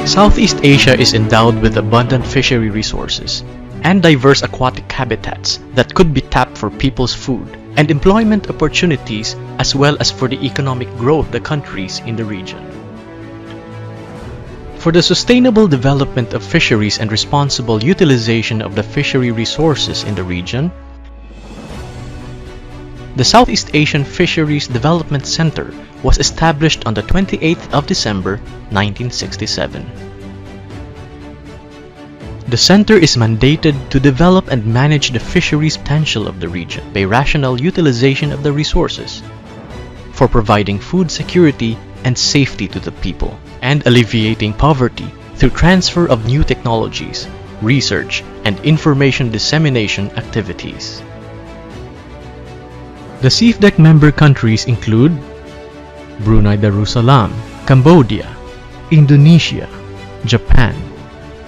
Southeast Asia is endowed with abundant fishery resources and diverse aquatic habitats that could be tapped for people's food and employment opportunities, as well as for the economic growth of the countries in the region. For the sustainable development of fisheries and responsible utilization of the fishery resources in the region, the Southeast Asian Fisheries Development Center was established on the 28th of December 1967. The center is mandated to develop and manage the fisheries potential of the region by rational utilization of the resources, for providing food security and safety to the people, and alleviating poverty through transfer of new technologies, research, and information dissemination activities. The SEAFDEC member countries include Brunei Darussalam, Cambodia, Indonesia, Japan,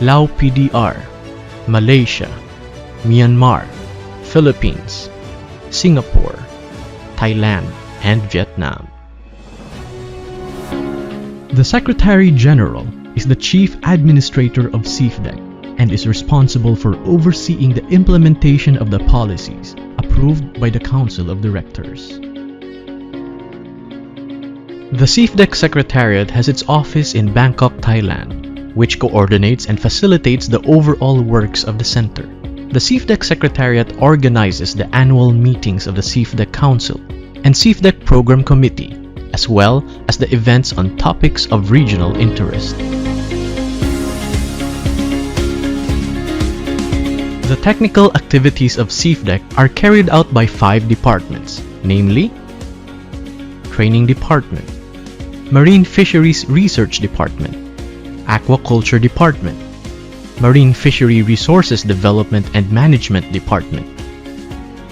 Laos PDR, Malaysia, Myanmar, Philippines, Singapore, Thailand, and Vietnam. The Secretary General is the Chief Administrator of SEAFDEC and is responsible for overseeing the implementation of the policies approved by the Council of Directors. The SEAFDEC Secretariat has its office in Bangkok, Thailand, which coordinates and facilitates the overall works of the center. The SEAFDEC Secretariat organizes the annual meetings of the SEAFDEC Council and SEAFDEC Program Committee, as well as the events on topics of regional interest. The technical activities of SEAFDEC are carried out by 5 departments, namely Training Department, Marine Fisheries Research Department, Aquaculture Department, Marine Fishery Resources Development and Management Department,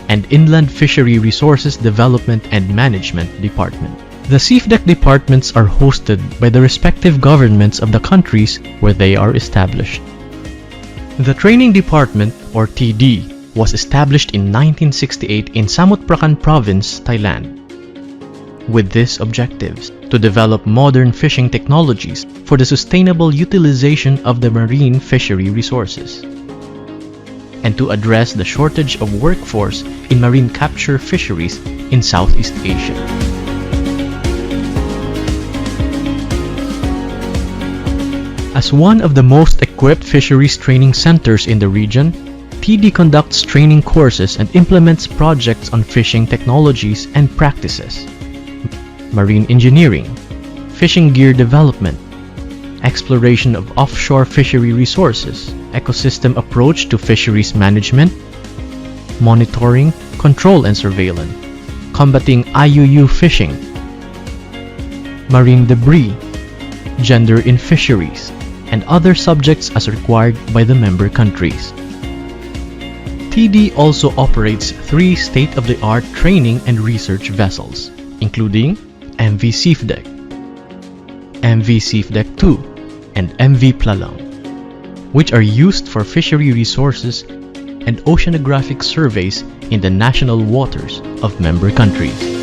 and Inland Fishery Resources Development and Management Department. The SEAFDEC departments are hosted by the respective governments of the countries where they are established. The Training Department, or TD, was established in 1968 in Samut Prakan Province, Thailand, with these objectives: to develop modern fishing technologies for the sustainable utilization of the marine fishery resources, and to address the shortage of workforce in marine capture fisheries in Southeast Asia. As one of the most equipped fisheries training centers in the region, TD conducts training courses and implements projects on fishing technologies and practices, marine engineering, fishing gear development, exploration of offshore fishery resources, ecosystem approach to fisheries management, monitoring, control and surveillance, combating IUU fishing, marine debris, gender in fisheries, and other subjects as required by the member countries. TD also operates 3 state-of-the-art training and research vessels, including MV SEAFDEC, MV SEAFDEC 2, and MV Plalang, which are used for fishery resources and oceanographic surveys in the national waters of member countries.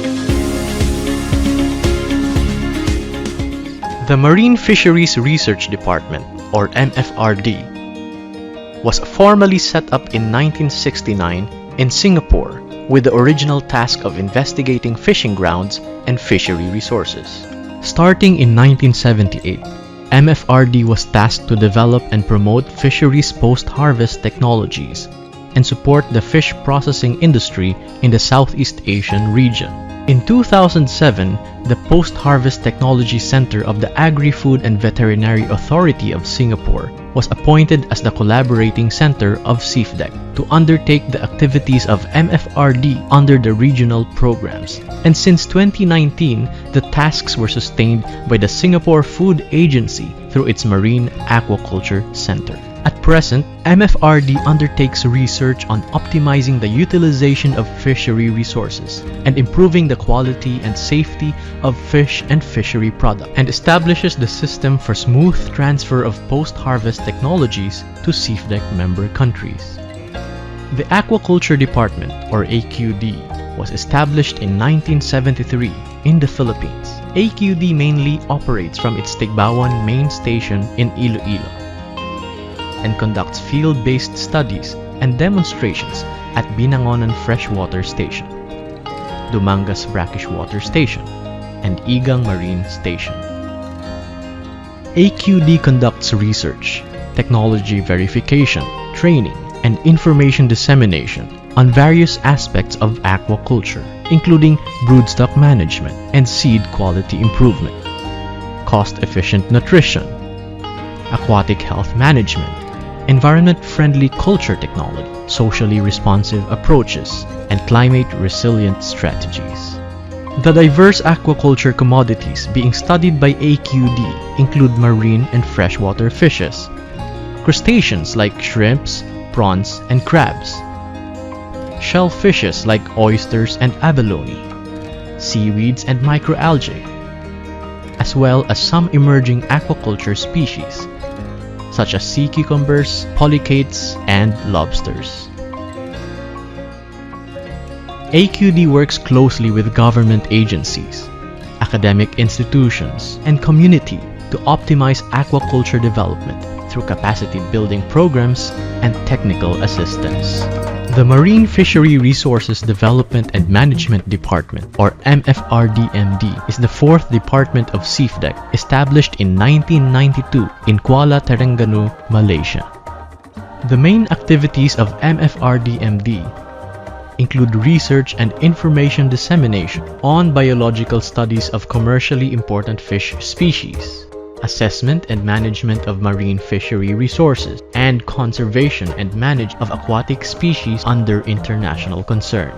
The Marine Fisheries Research Department, or MFRD, was formally set up in 1969 in Singapore with the original task of investigating fishing grounds and fishery resources. Starting in 1978, MFRD was tasked to develop and promote fisheries post-harvest technologies and support the fish processing industry in the Southeast Asian region. In 2007, the Post-Harvest Technology Center of the Agri-Food and Veterinary Authority of Singapore was appointed as the collaborating center of SEAFDEC to undertake the activities of MFRD under the regional programs. And since 2019, the tasks were sustained by the Singapore Food Agency through its Marine Aquaculture Center. At present, MFRD undertakes research on optimizing the utilization of fishery resources and improving the quality and safety of fish and fishery products, and establishes the system for smooth transfer of post-harvest technologies to SEAFDEC member countries. The Aquaculture Department, or AQD, was established in 1973 in the Philippines AQD mainly operates from its Tigbawan main station in Iloilo and conducts field-based studies and demonstrations at Binangonan Freshwater Station, Dumangas Brackish Water Station, and Igang Marine Station. AQD conducts research, technology verification, training, and information dissemination on various aspects of aquaculture, including broodstock management and seed quality improvement, cost-efficient nutrition, aquatic health management, environment-friendly culture technology, socially responsive approaches, and climate-resilient strategies. The diverse aquaculture commodities being studied by AQD include marine and freshwater fishes, crustaceans like shrimps, prawns, and crabs, shellfishes like oysters and abalone, seaweeds and microalgae, as well as some emerging aquaculture species such as sea cucumbers, polychaetes, and lobsters. AQD works closely with government agencies, academic institutions, and community to optimize aquaculture development through capacity building programs and technical assistance. The Marine Fishery Resources Development and Management Department, or MFRDMD, is the fourth department of SEAFDEC, established in 1992 in Kuala Terengganu, Malaysia. The main activities of MFRDMD include research and information dissemination on biological studies of commercially important fish species, assessment and management of marine fishery resources, and conservation and management of aquatic species under international concern.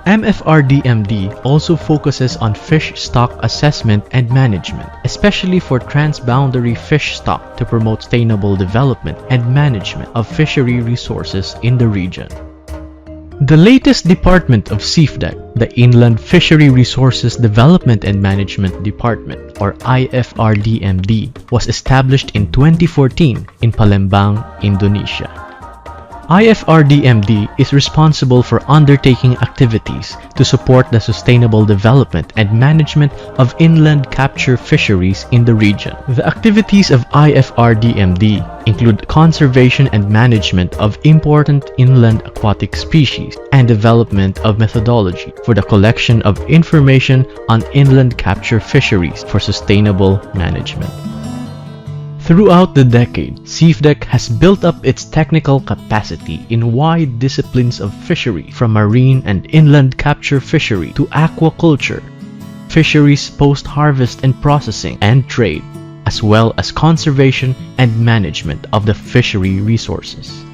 MFRDMD also focuses on fish stock assessment and management, especially for transboundary fish stock to promote sustainable development and management of fishery resources in the region. The latest department of SEAFDEC, the Inland Fishery Resources Development and Management Department, or IFRDMD, was established in 2014 in Palembang, Indonesia. IFRDMD is responsible for undertaking activities to support the sustainable development and management of inland capture fisheries in the region. The activities of IFRDMD include conservation and management of important inland aquatic species and development of methodology for the collection of information on inland capture fisheries for sustainable management. Throughout the decade, SEAFDEC has built up its technical capacity in wide disciplines of fishery, from marine and inland capture fishery to aquaculture, fisheries post-harvest and processing, and trade, as well as conservation and management of the fishery resources.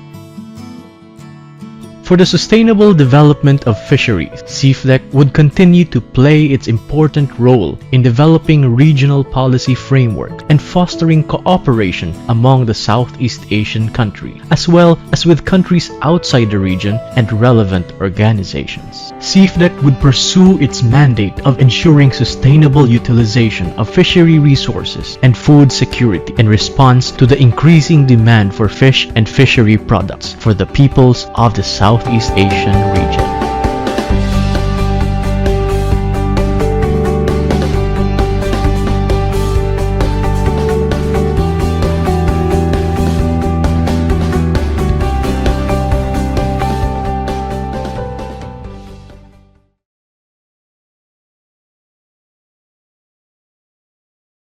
For the sustainable development of fisheries, SEAFDEC would continue to play its important role in developing regional policy framework and fostering cooperation among the Southeast Asian countries, as well as with countries outside the region and relevant organizations. SEAFDEC would pursue its mandate of ensuring sustainable utilization of fishery resources and food security in response to the increasing demand for fish and fishery products for the peoples of the Southeast Asian region.